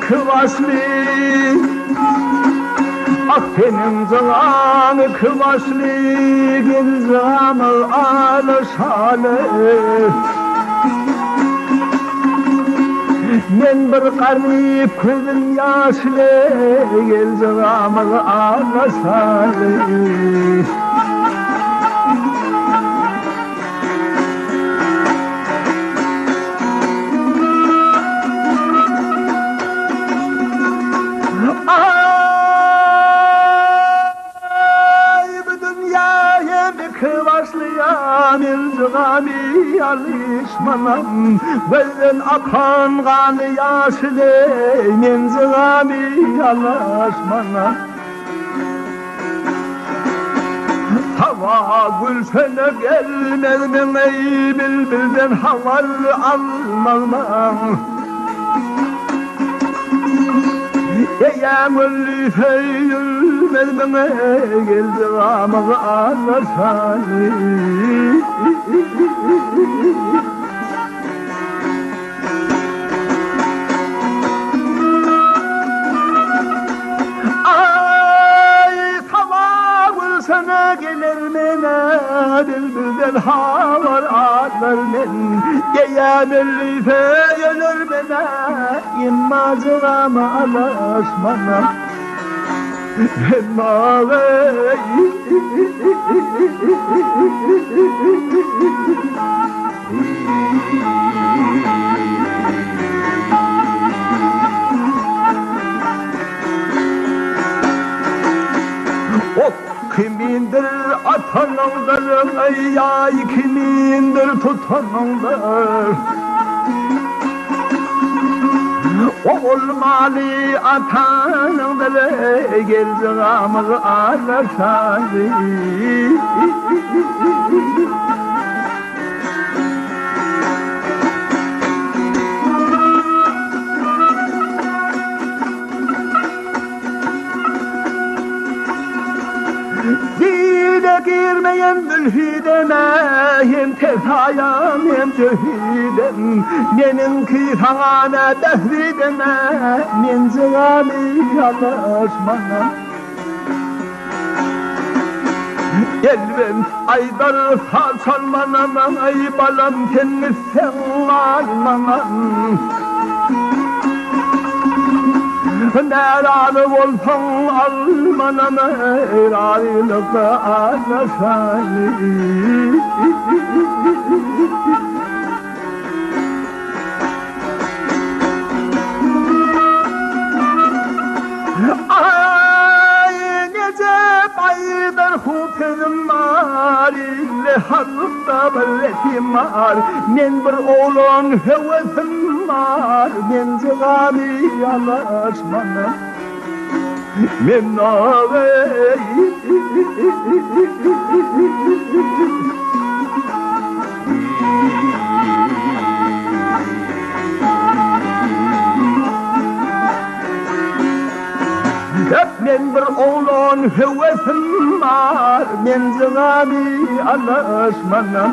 kıvaşlı Aktenin zılanı kıvaşlı Gülzamı alışalı Men bir garip gözüm yaşlı Gülzamı alışalı Kıvaşlıyan ilzigami alışmanam Gözden akan kanı yaşlı Menzigami alışmanam Hava gülsene gelmez mi ey bülbülden havar almam Yağmurlu feyyülmez bana geldi ağamı ağlasani Ay sabah gülsene gelir mene bülbülden havar ağlar men Yağmurlu feyyülür mene İmmacığıma alaşmanam Mavi O kimindir atanandır Ey ay kimindir tutanandır Olmalı atanandır Gelzağımı alaşalı Dile girmeyen mülhideme Hem tezayam hem cöhidem Benimki sana behrideme Men zigami alışmanam Elbim aydar salmanam Ay balam temiz sen almanam Neralı olsan almanam Eraylıkta alaşani Ay nece baydır hupenim var İlle hazırda belletim var Men bir oğlan hevesim var Men zigami alaşmanam Men ağabey Men bir oğlan hevesim var Men zigami alaşmanam